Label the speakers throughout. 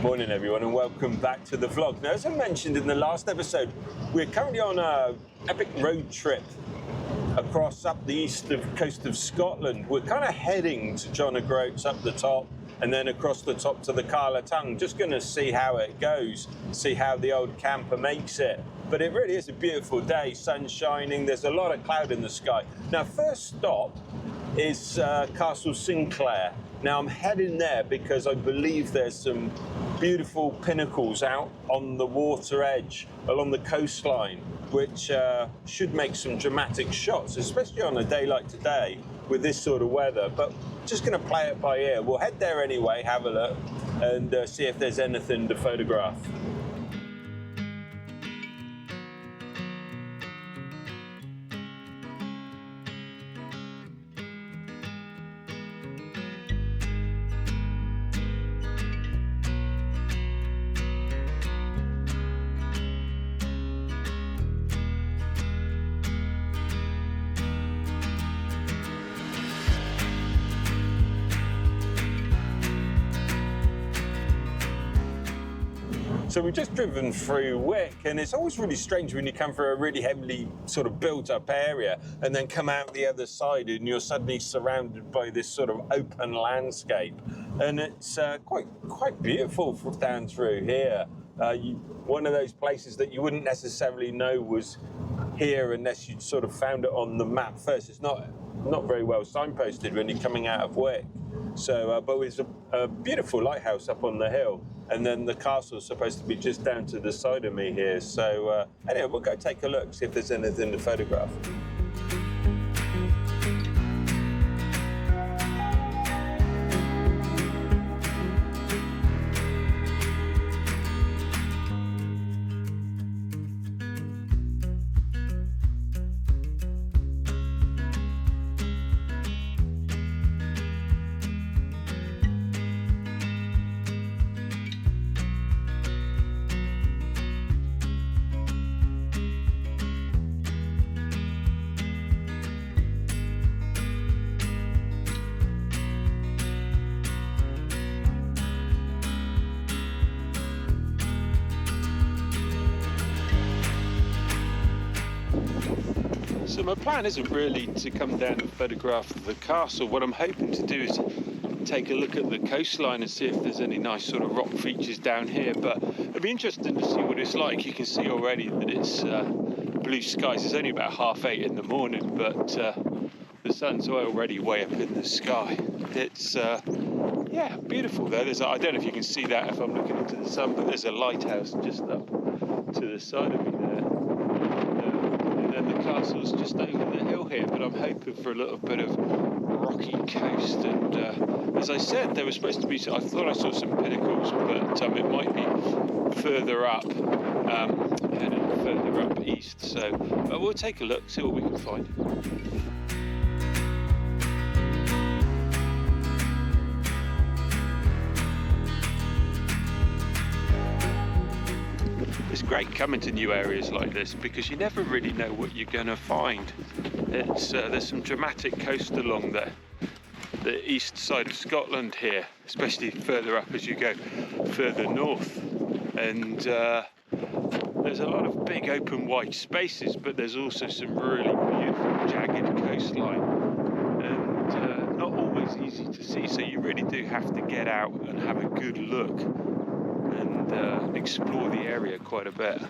Speaker 1: Morning everyone and welcome back to the vlog. Now, as I mentioned in the last episode, we're currently on an epic road trip across up the coast of Scotland. We're kind of heading to John O'Groats up the top and then across the top to the Carla Tongue. Just going to see how it goes, see how the old camper makes it. But it really is a beautiful day, sun shining, there's a lot of cloud in the sky. Now, first stop is Castle Sinclair. Now I'm heading there because I believe there's some beautiful pinnacles out on the water edge along the coastline, which should make some dramatic shots, especially on a day like today with this sort of weather. But just going to play it by ear. We'll head there anyway, have a look and see if there's anything to photograph. So we've just driven through Wick, and it's always really strange when you come through a really heavily sort of built-up area and then come out the other side and you're suddenly surrounded by this sort of open landscape. And it's quite beautiful down through here. One of those places that you wouldn't necessarily know was here unless you'd sort of found it on the map first. It's not very well signposted when you're coming out of Wick. So, but it's a beautiful lighthouse up on the hill, and then the castle's supposed to be just down to the side of me here. So anyway, we'll go take a look, see if there's anything to photograph. So my plan isn't really to come down and photograph the castle. What I'm hoping to do is take a look at the coastline and see if there's any nice sort of rock features down here. But it'd be interesting to see what it's like. You can see already that it's blue skies. It's only about 8:30 in the morning, but the sun's already way up in the sky. It's yeah, beautiful though. I don't know if you can see that if I'm looking into the sun, but there's a lighthouse just up to the side of me there. And the castle's just over the hill here, but I'm hoping for a little bit of rocky coast. And as I said, there was supposed to be, I thought I saw some pinnacles, but it might be further up, heading further up east. So we'll take a look, see what we can find. It's great coming to new areas like this because you never really know what you're going to find. There's some dramatic coast along the east side of Scotland here, especially further up as you go further north. And there's a lot of big open wide spaces, but there's also some really beautiful jagged coastline, and not always easy to see. So you really do have to get out and have a good look and explore the area quite a bit.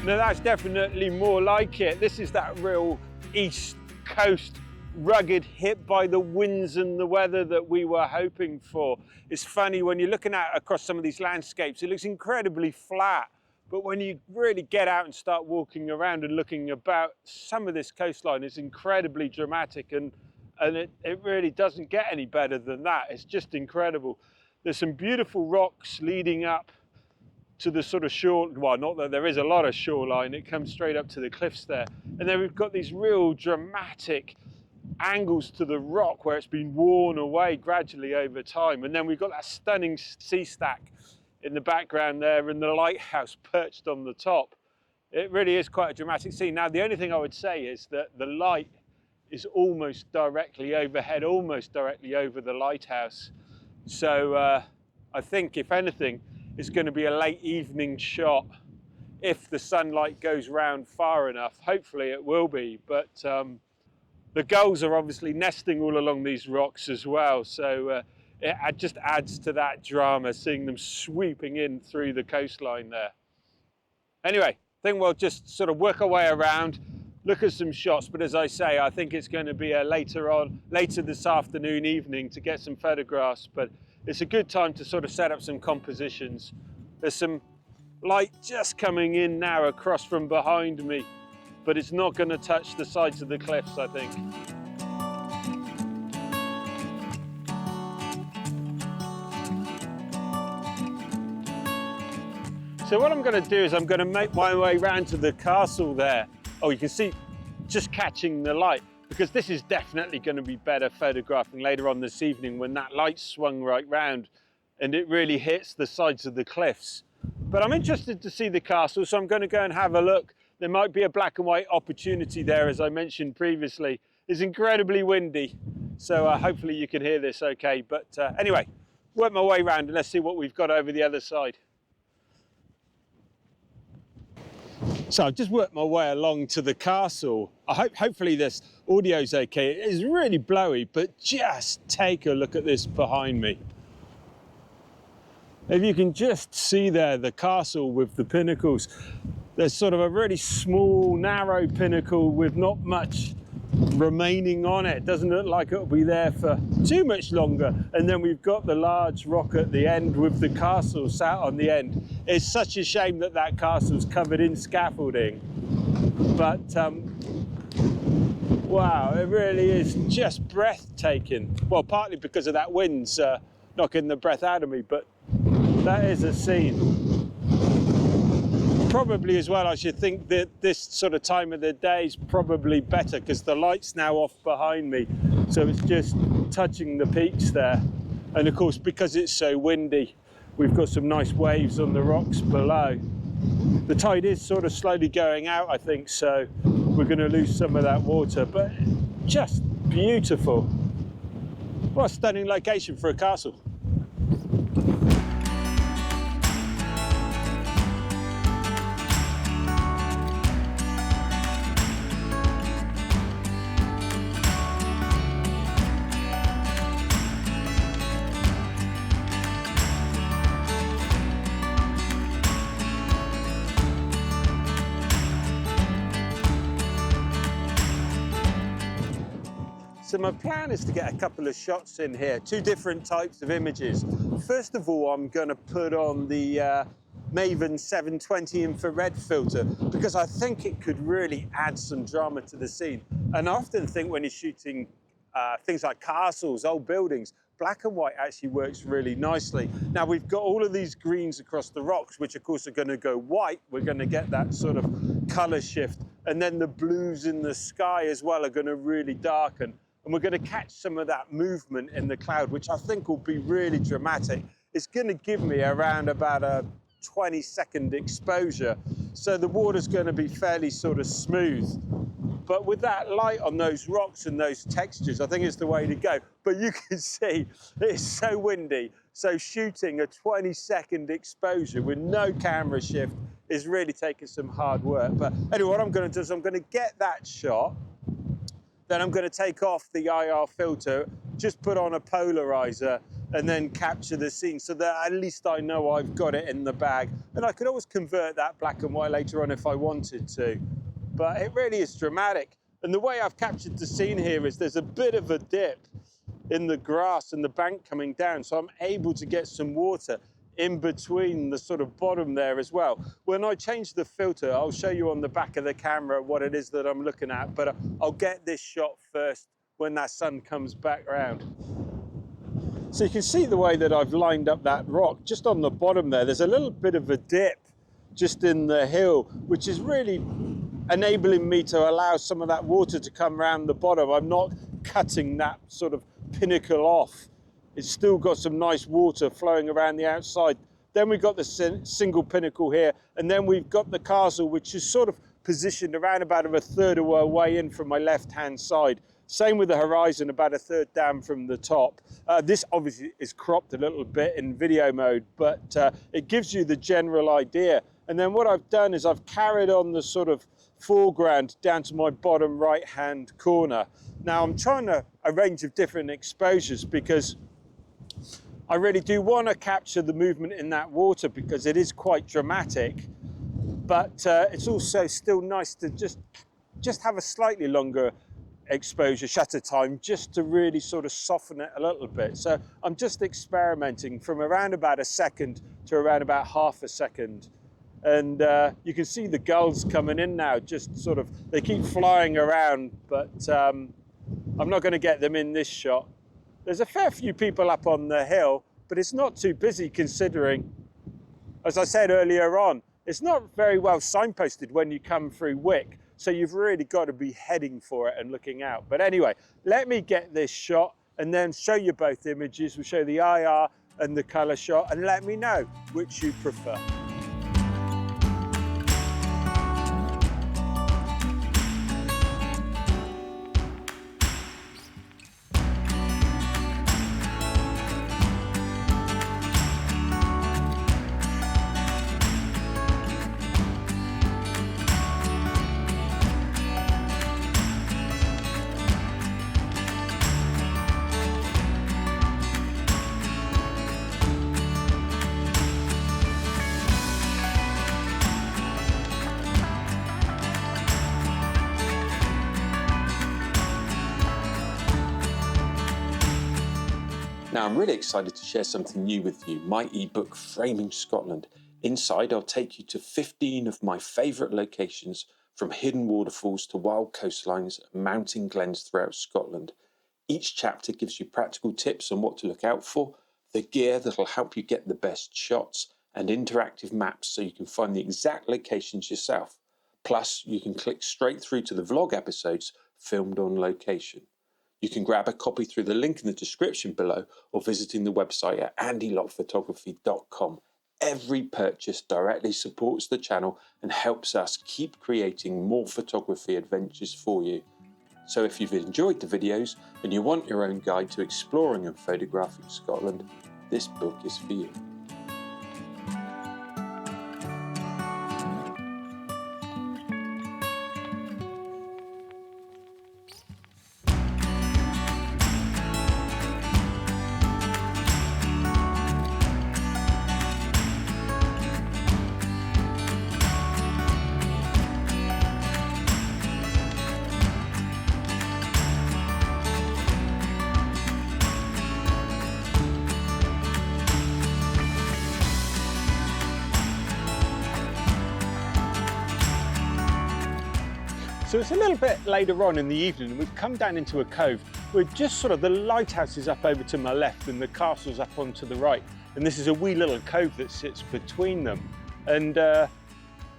Speaker 1: Now that's definitely more like it. This is that real east coast, rugged, hit by the winds and the weather that we were hoping for. It's funny when you're looking at across some of these landscapes, it looks incredibly flat, But when you really get out and start walking around and looking about, some of this coastline is incredibly dramatic, and it really doesn't get any better than that. It's just incredible. There's some beautiful rocks leading up to the sort of shore, well, not that there is a lot of shoreline, it comes straight up to the cliffs there. And then we've got these real dramatic angles to the rock where it's been worn away gradually over time. And then we've got that stunning sea stack in the background there and the lighthouse perched on the top. It really is quite a dramatic scene. Now, the only thing I would say is that the light is almost directly overhead, almost directly over the lighthouse. So I think, if anything, it's going to be a late evening shot if the sunlight goes round far enough. Hopefully it will be, but the gulls are obviously nesting all along these rocks as well, so it just adds to that drama, seeing them sweeping in through the coastline there. Anyway, I think we'll just sort of work our way around, look at some shots, but as I say, I think it's going to be later this afternoon, evening, to get some photographs, but it's a good time to sort of set up some compositions. There's some light just coming in now across from behind me, but it's not going to touch the sides of the cliffs, I think. So what I'm going to do is I'm going to make my way round to the castle there. Oh, you can see just catching the light, because this is definitely going to be better photographing later on this evening when that light swung right round and it really hits the sides of the cliffs. But I'm interested to see the castle, so I'm going to go and have a look. There might be a black and white opportunity there, as I mentioned previously. It's incredibly windy, so hopefully you can hear this okay. But anyway, work my way around and let's see what we've got over the other side. So I've just worked my way along to the castle. Hopefully this audio's okay. It is really blowy, but just take a look at this behind me. If you can just see there, the castle with the pinnacles. There's sort of a really small, narrow pinnacle with not much remaining on it. Doesn't look like it'll be there for too much longer. And then we've got the large rock at the end with the castle sat on the end. It's such a shame that that castle's covered in scaffolding. But wow, it really is just breathtaking. Well, partly because of that wind's knocking the breath out of me, but that is a scene. Probably as well, I should think that this sort of time of the day is probably better because the light's now off behind me, so it's just touching the peaks there. And of course, because it's so windy, we've got some nice waves on the rocks below. The tide is sort of slowly going out, I think, so we're going to lose some of that water, but just beautiful. What a stunning location for a castle. So my plan is to get a couple of shots in here, two different types of images. First of all, I'm going to put on the Maven 720 infrared filter because I think it could really add some drama to the scene. And I often think when you're shooting things like castles, old buildings, black and white actually works really nicely. Now we've got all of these greens across the rocks, which of course are going to go white. We're going to get that sort of color shift. And then the blues in the sky as well are going to really darken. And we're going to catch some of that movement in the cloud, which I think will be really dramatic. It's going to give me around about a 20-second exposure. So the water's going to be fairly sort of smooth. But with that light on those rocks and those textures, I think it's the way to go. But you can see it's so windy. So shooting a 20-second exposure with no camera shift is really taking some hard work. But anyway, what I'm going to do is I'm going to get that shot. Then I'm going to take off the IR filter, just put on a polarizer and then capture the scene so that at least I know I've got it in the bag. And I could always convert that black and white later on if I wanted to. But it really is dramatic. And the way I've captured the scene here is there's a bit of a dip in the grass and the bank coming down. So I'm able to get some water in between the sort of bottom there as well. When I change the filter, I'll show you on the back of the camera what it is that I'm looking at, but I'll get this shot first when that sun comes back around. So you can see the way that I've lined up that rock just on the bottom there. There's a little bit of a dip just in the hill, which is really enabling me to allow some of that water to come around the bottom. I'm not cutting that sort of pinnacle off. It's still got some nice water flowing around the outside. Then we've got the single pinnacle here, and then we've got the castle, which is sort of positioned around about a third of our way in from my left-hand side. Same with the horizon, about a third down from the top. This obviously is cropped a little bit in video mode, but it gives you the general idea. And then what I've done is I've carried on the sort of foreground down to my bottom right-hand corner. Now I'm trying a range of different exposures because I really do want to capture the movement in that water because it is quite dramatic, but it's also still nice to just have a slightly longer exposure shutter time just to really sort of soften it a little bit. So I'm just experimenting from around about a second to around about half a second. And you can see the gulls coming in now, just sort of, they keep flying around, but I'm not going to get them in this shot. There's a fair few people up on the hill, but it's not too busy considering, as I said earlier on, it's not very well signposted when you come through Wick. So you've really got to be heading for it and looking out. But anyway, let me get this shot and then show you both images. We'll show the IR and the color shot and let me know which you prefer.
Speaker 2: Now, I'm really excited to share something new with you, my ebook, Framing Scotland. Inside, I'll take you to 15 of my favourite locations, from hidden waterfalls to wild coastlines and mountain glens throughout Scotland. Each chapter gives you practical tips on what to look out for, the gear that'll help you get the best shots, and interactive maps so you can find the exact locations yourself. Plus, you can click straight through to the vlog episodes filmed on location. You can grab a copy through the link in the description below or visiting the website at andylockphotography.com. Every purchase directly supports the channel and helps us keep creating more photography adventures for you. So if you've enjoyed the videos and you want your own guide to exploring and photographing Scotland, this book is for you.
Speaker 1: So it's a little bit later on in the evening and we've come down into a cove. We're just sort of, the lighthouse is up over to my left and the castle's up onto the right. And this is a wee little cove that sits between them. And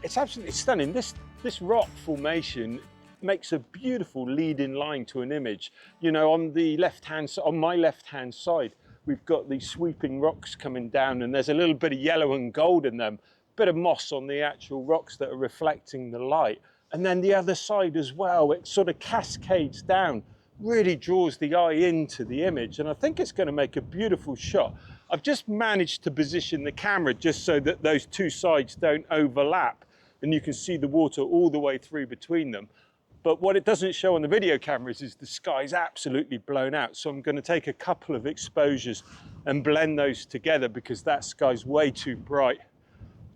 Speaker 1: it's absolutely stunning. This rock formation makes a beautiful leading line to an image. You know, on my left-hand side, we've got these sweeping rocks coming down and there's a little bit of yellow and gold in them, bit of moss on the actual rocks that are reflecting the light. And then the other side as well, it sort of cascades down, really draws the eye into the image. And I think it's going to make a beautiful shot. I've just managed to position the camera just so that those two sides don't overlap and you can see the water all the way through between them. But what it doesn't show on the video cameras is the sky's absolutely blown out. So I'm going to take a couple of exposures and blend those together because that sky's way too bright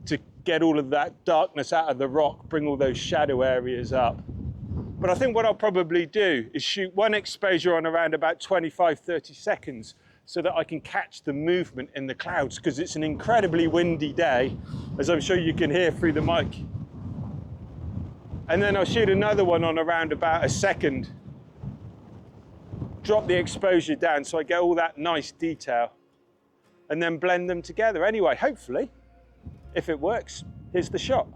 Speaker 1: to get all of that darkness out of the rock, bring all those shadow areas up. But I think what I'll probably do is shoot one exposure on around about 25-30 seconds so that I can catch the movement in the clouds, because it's an incredibly windy day, as I'm sure you can hear through the mic. And then I'll shoot another one on around about a second, drop the exposure down so I get all that nice detail, and then blend them together. Anyway, hopefully, if it works, here's the shot.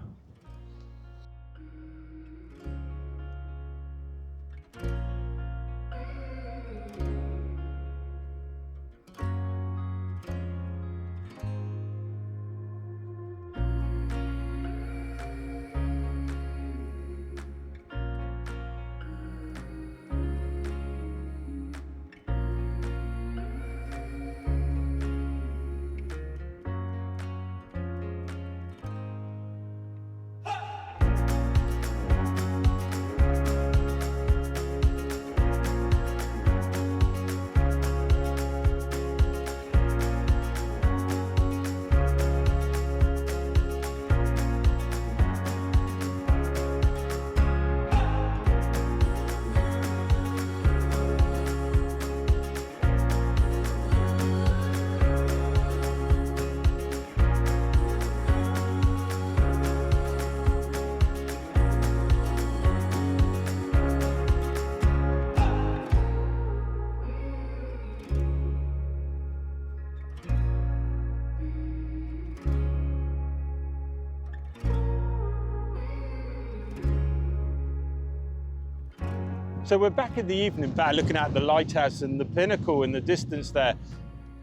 Speaker 1: So we're back in the evening back looking at the lighthouse and the pinnacle in the distance there.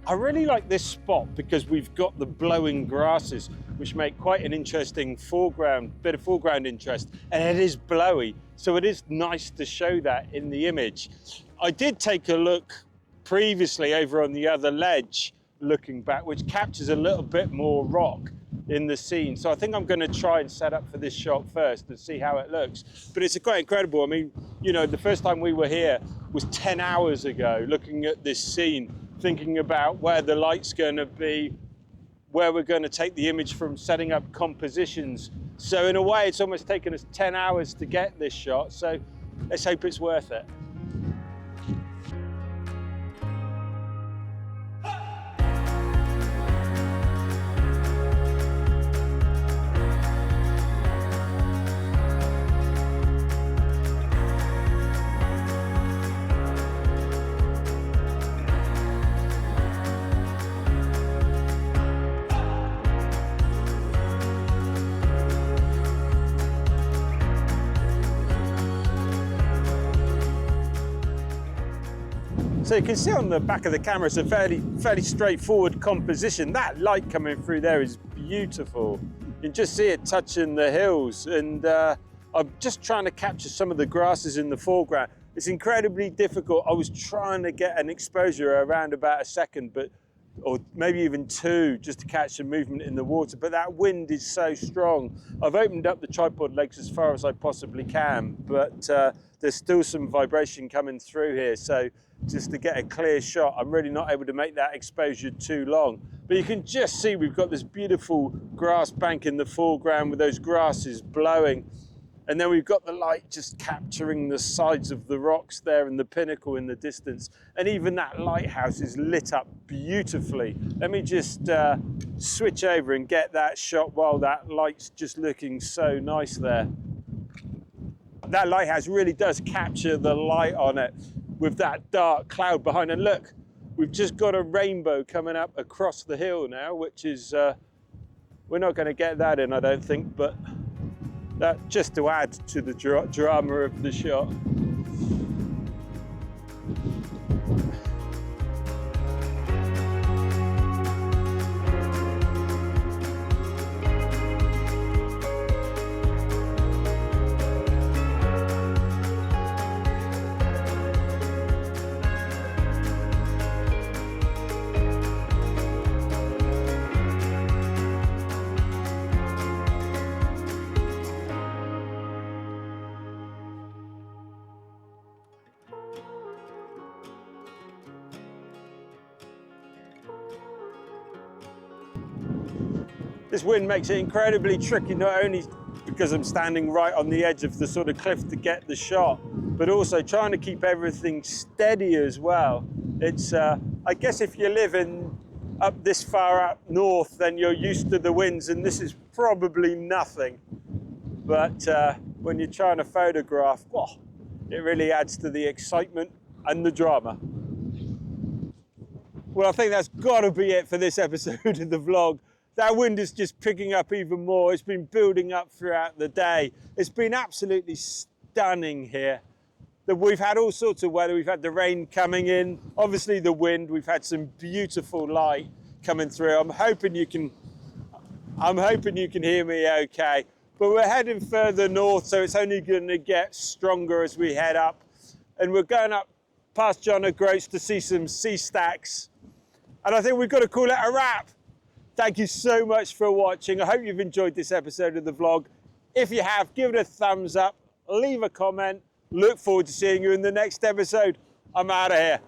Speaker 1: I really like this spot because we've got the blowing grasses, which make quite an interesting bit of foreground interest, and it is blowy, so it is nice to show that in the image. I did take a look previously over on the other ledge looking back, which captures a little bit more rock in the scene. So I think I'm going to try and set up for this shot first and see how it looks. But it's quite incredible. I mean, you know, the first time we were here was 10 hours ago, looking at this scene, thinking about where the light's going to be, where we're going to take the image from, setting up compositions. So in a way, it's almost taken us 10 hours to get this shot. So let's hope it's worth it. So you can see on the back of the camera, it's a fairly straightforward composition. That light coming through there is beautiful. You can just see it touching the hills, and I'm just trying to capture some of the grasses in the foreground. It's incredibly difficult. I was trying to get an exposure around about a second, or maybe even two, just to catch some movement in the water, but that wind is so strong. I've opened up the tripod legs as far as I possibly can, but there's still some vibration coming through here, so just to get a clear shot, I'm really not able to make that exposure too long. But you can just see we've got this beautiful grass bank in the foreground with those grasses blowing. And then we've got the light just capturing the sides of the rocks there and the pinnacle in the distance. And even that lighthouse is lit up beautifully. Let me just switch over and get that shot while that light's just looking so nice there. That lighthouse really does capture the light on it with that dark cloud behind. And look, we've just got a rainbow coming up across the hill now, which is, we're not going to get that in, I don't think, but that just to add to the drama of the shot. This wind makes it incredibly tricky, not only because I'm standing right on the edge of the sort of cliff to get the shot, but also trying to keep everything steady as well. It's I guess if you live up this far up north, then you're used to the winds, and this is probably nothing. But when you're trying to photograph, well, it really adds to the excitement and the drama. Well, I think that's got to be it for this episode of the vlog. That wind is just picking up even more. It's been building up throughout the day. It's been absolutely stunning here. We've had all sorts of weather. We've had the rain coming in, obviously the wind. We've had some beautiful light coming through. I'm hoping you can hear me okay. But we're heading further north, so it's only going to get stronger as we head up. And we're going up past John O'Groats to see some sea stacks. And I think we've got to call it a wrap. Thank you so much for watching. I hope you've enjoyed this episode of the vlog. If you have, give it a thumbs up, leave a comment. Look forward to seeing you in the next episode. I'm out of here.